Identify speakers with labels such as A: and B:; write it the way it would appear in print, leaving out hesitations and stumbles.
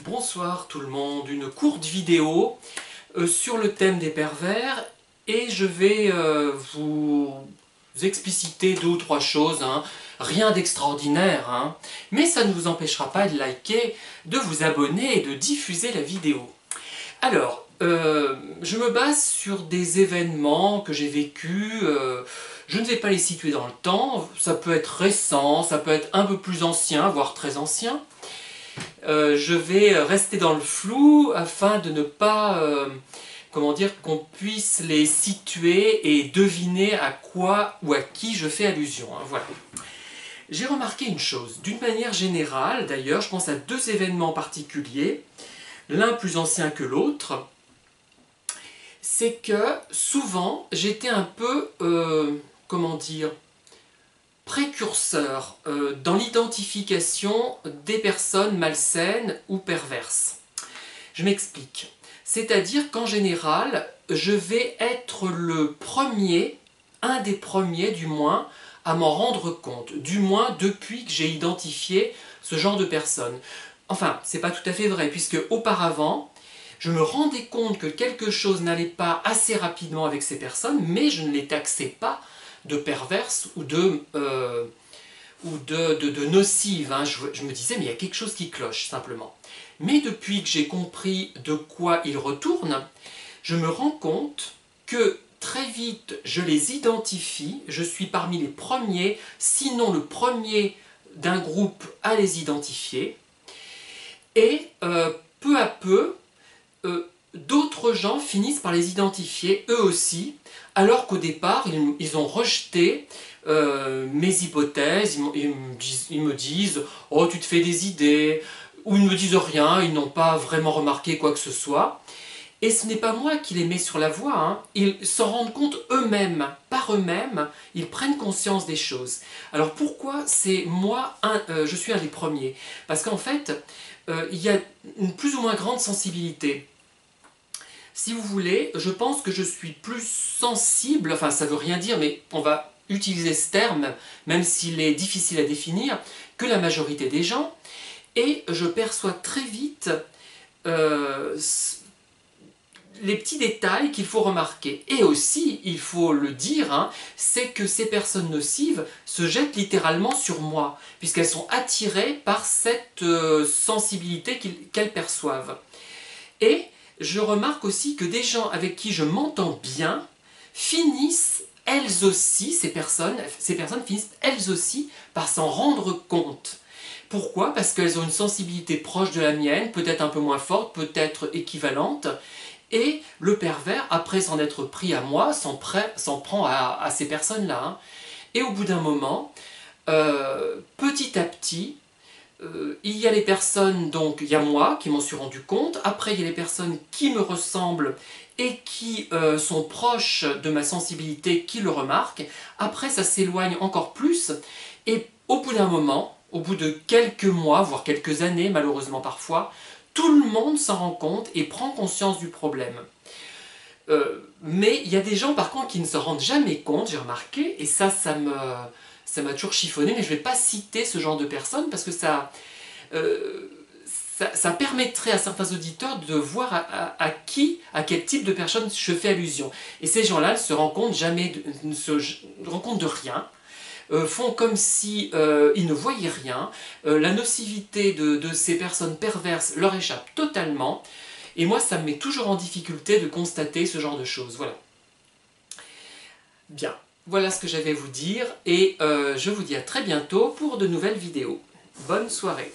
A: Bonsoir tout le monde, une courte vidéo sur le thème des pervers et je vais vous expliciter deux ou trois choses, hein. Rien d'extraordinaire, hein. Mais ça ne vous empêchera pas de liker, de vous abonner et de diffuser la vidéo. Alors, je me base sur des événements que j'ai vécus, je ne vais pas les situer dans le temps, ça peut être récent, ça peut être un peu plus ancien, voire très ancien. Je vais rester dans le flou afin de ne pas, comment dire, qu'on puisse les situer et deviner à quoi ou à qui je fais allusion, hein, voilà. J'ai remarqué une chose, d'une manière générale d'ailleurs, je pense à deux événements particuliers, l'un plus ancien que l'autre, c'est que souvent j'étais un peu, comment dire, précurseur dans l'identification des personnes malsaines ou perverses. Je m'explique. C'est-à-dire qu'en général, je vais être le premier, un des premiers du moins, à m'en rendre compte, du moins depuis que j'ai identifié ce genre de personnes. Enfin, c'est pas tout à fait vrai, puisque auparavant, je me rendais compte que quelque chose n'allait pas assez rapidement avec ces personnes, mais je ne les taxais pas de perverses ou de nocives. Hein. Je me disais, mais il y a quelque chose qui cloche, simplement. Mais depuis que j'ai compris de quoi ils retournent, je me rends compte que très vite, je les identifie, je suis parmi les premiers, sinon le premier d'un groupe à les identifier, et peu à peu, d'autres gens finissent par les identifier eux aussi, alors qu'au départ, ils ont rejeté mes hypothèses, ils me disent « Oh, tu te fais des idées », ou ils ne me disent rien, ils n'ont pas vraiment remarqué quoi que ce soit. Et ce n'est pas moi qui les mets sur la voie, hein. Ils s'en rendent compte eux-mêmes, par eux-mêmes, ils prennent conscience des choses. Alors pourquoi c'est moi, je suis un des premiers? Parce qu'en fait, il y a une plus ou moins grande sensibilité. Si vous voulez, je pense que je suis plus sensible, enfin ça veut rien dire, mais on va utiliser ce terme, même s'il est difficile à définir, que la majorité des gens, et je perçois très vite les petits détails qu'il faut remarquer. Et aussi, il faut le dire, hein, c'est que ces personnes nocives se jettent littéralement sur moi, puisqu'elles sont attirées par cette sensibilité qu'elles perçoivent. Et je remarque aussi que des gens avec qui je m'entends bien finissent elles aussi, ces personnes finissent elles aussi par s'en rendre compte. Pourquoi? Parce qu'elles ont une sensibilité proche de la mienne, peut-être un peu moins forte, peut-être équivalente, et le pervers, après s'en être pris à moi, s'en prend à ces personnes-là. Hein. Et au bout d'un moment, petit à petit, il y a les personnes, donc il y a moi qui m'en suis rendu compte, après il y a les personnes qui me ressemblent et qui sont proches de ma sensibilité qui le remarquent, après ça s'éloigne encore plus, et au bout d'un moment, au bout de quelques mois, voire quelques années malheureusement parfois, tout le monde s'en rend compte et prend conscience du problème. Mais il y a des gens par contre qui ne se rendent jamais compte, j'ai remarqué, et ça m'a toujours chiffonné, mais je ne vais pas citer ce genre de personnes parce que ça permettrait à certains auditeurs de voir à quel type de personne je fais allusion. Et ces gens-là ne se rendent compte ne se rendent compte de rien, font comme si ils ne voyaient rien, la nocivité de ces personnes perverses leur échappe totalement, et moi ça me met toujours en difficulté de constater ce genre de choses. Voilà. Bien, voilà ce que j'avais à vous dire, et je vous dis à très bientôt pour de nouvelles vidéos. Bonne soirée.